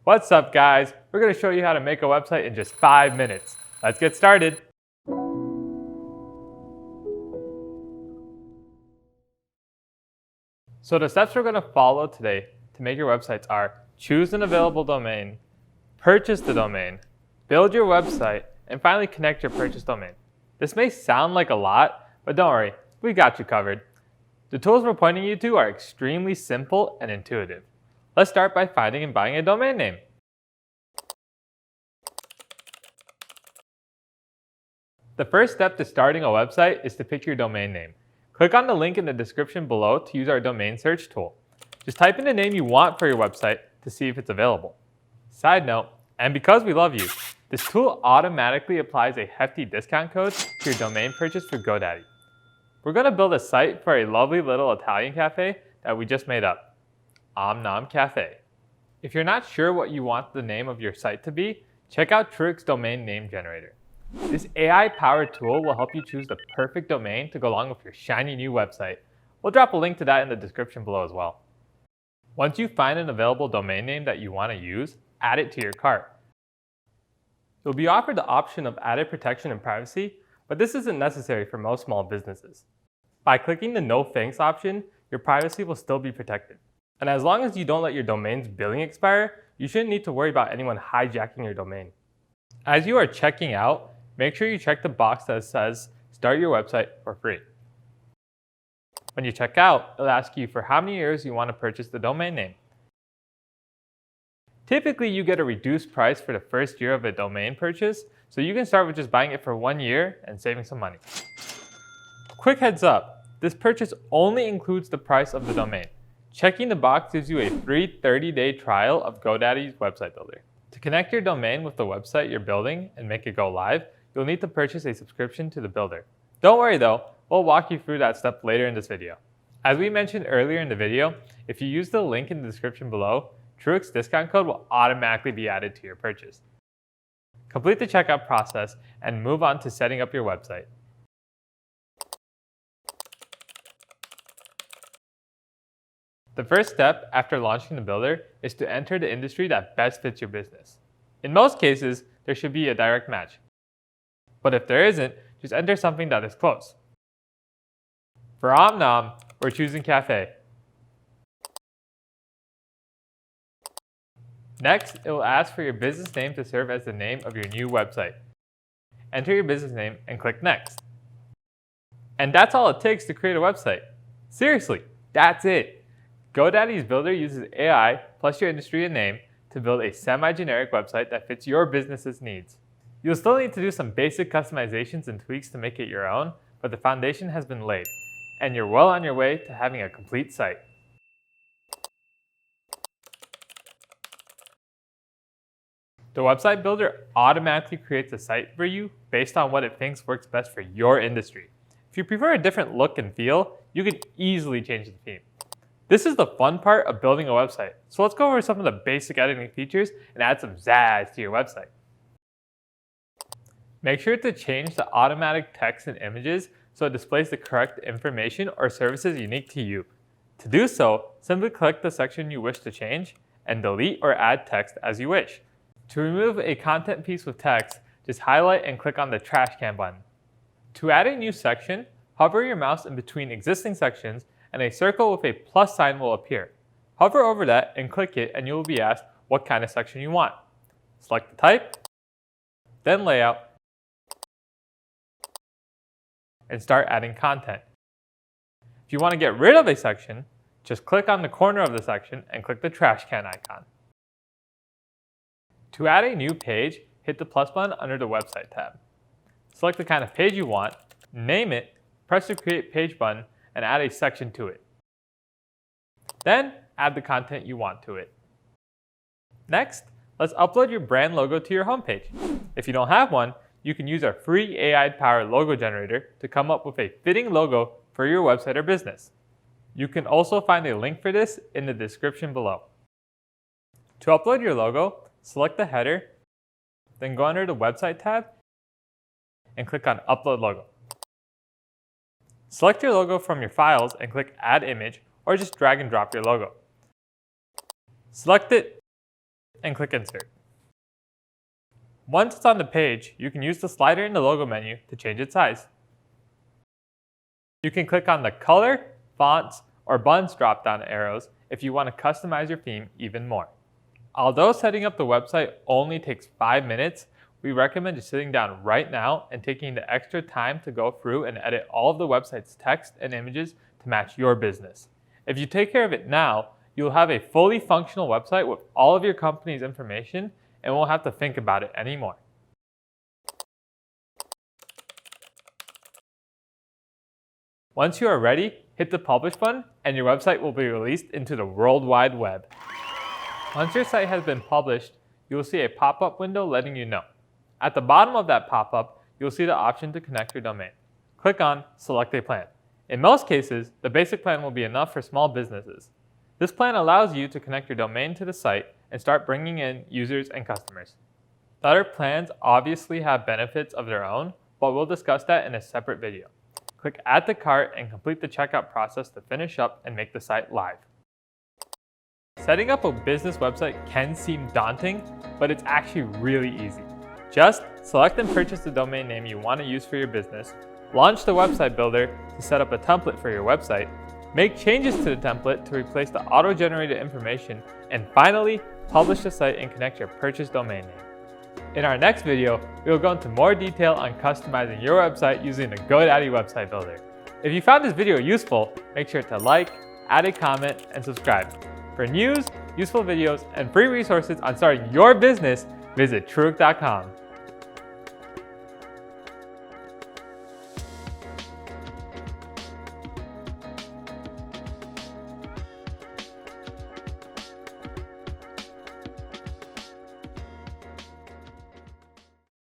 What's up, guys? We're going to show you how to make a website in just 5 minutes. Let's get started. So the steps we're going to follow today to make your websites are: choose an available domain, purchase the domain, build your website, and finally connect your purchased domain. This may sound like a lot, but don't worry, we got you covered. The tools we're pointing you to are extremely simple and intuitive. Let's start by finding and buying a domain name. The first step to starting a website is to pick your domain name. Click on the link in the description below to use our domain search tool. Just type in the name you want for your website to see if it's available. Side note, and because we love you, this tool automatically applies a hefty discount code to your domain purchase for GoDaddy. We're going to build a site for a lovely little Italian cafe that we just made up, Om Cafe. If you're not sure what you want the name of your site to be, check out Truex Domain Name Generator. This AI-powered tool will help you choose the perfect domain to go along with your shiny new website. We'll drop a link to that in the description below as well. Once you find an available domain name that you want to use, add it to your cart. You'll be offered the option of added protection and privacy, but this isn't necessary for most small businesses. By clicking the No Thanks option, your privacy will still be protected. And as long as you don't let your domain's billing expire, you shouldn't need to worry about anyone hijacking your domain. As you are checking out, make sure you check the box that says Start Your Website for free. When you check out, it'll ask you for how many years you want to purchase the domain name. Typically, you get a reduced price for the first year of a domain purchase, so you can start with just buying it for 1 year and saving some money. Quick heads up, this purchase only includes the price of the domain. Checking the box gives you a free 30-day trial of GoDaddy's website builder. To connect your domain with the website you're building and make it go live, you'll need to purchase a subscription to the builder. Don't worry though, we'll walk you through that step later in this video. As we mentioned earlier in the video, if you use the link in the description below, Truex discount code will automatically be added to your purchase. Complete the checkout process and move on to setting up your website. The first step after launching the builder is to enter the industry that best fits your business. In most cases, there should be a direct match. But if there isn't, just enter something that is close. For Om, we're choosing cafe. Next, it will ask for your business name to serve as the name of your new website. Enter your business name and click Next. And that's all it takes to create a website. Seriously, that's it. GoDaddy's builder uses AI plus your industry and name to build a semi-generic website that fits your business's needs. You'll still need to do some basic customizations and tweaks to make it your own, but the foundation has been laid, and you're well on your way to having a complete site. The website builder automatically creates a site for you based on what it thinks works best for your industry. If you prefer a different look and feel, you can easily change the theme. This is the fun part of building a website, so let's go over some of the basic editing features and add some zazz to your website. Make sure to change the automatic text and images so it displays the correct information or services unique to you. To do so, simply click the section you wish to change and delete or add text as you wish. To remove a content piece with text, just highlight and click on the trash can button. To add a new section, hover your mouse in between existing sections and a circle with a plus sign will appear. Hover over that and click it and you will be asked what kind of section you want. Select the type, then layout, and start adding content. If you want to get rid of a section, just click on the corner of the section and click the trash can icon. To add a new page, hit the plus button under the website tab. Select the kind of page you want, name it, press the create page button, and add a section to it. Then, add the content you want to it. Next, let's upload your brand logo to your homepage. If you don't have one, you can use our free AI-powered logo generator to come up with a fitting logo for your website or business. You can also find a link for this in the description below. To upload your logo, select the header, then go under the website tab and click on Upload Logo. Select your logo from your files and click Add Image, or just drag and drop your logo. Select it and click Insert. Once it's on the page, you can use the slider in the logo menu to change its size. You can click on the Color, Fonts, or Buttons drop-down arrows if you want to customize your theme even more. Although setting up the website only takes 5 minutes, we recommend just sitting down right now and taking the extra time to go through and edit all of the website's text and images to match your business. If you take care of it now, you'll have a fully functional website with all of your company's information and won't have to think about it anymore. Once you are ready, hit the Publish button and your website will be released into the World Wide Web. Once your site has been published, you will see a pop-up window letting you know. At the bottom of that pop-up, you'll see the option to connect your domain. Click on Select a Plan. In most cases, the basic plan will be enough for small businesses. This plan allows you to connect your domain to the site and start bringing in users and customers. The other plans obviously have benefits of their own, but we'll discuss that in a separate video. Click Add to Cart and complete the checkout process to finish up and make the site live. Setting up a business website can seem daunting, but it's actually really easy. Just select and purchase the domain name you want to use for your business, launch the website builder to set up a template for your website, make changes to the template to replace the auto-generated information, and finally, publish the site and connect your purchased domain name. In our next video, we will go into more detail on customizing your website using the GoDaddy Website Builder. If you found this video useful, make sure to like, add a comment, and subscribe. For news, useful videos, and free resources on starting your business, visit Truehook.com.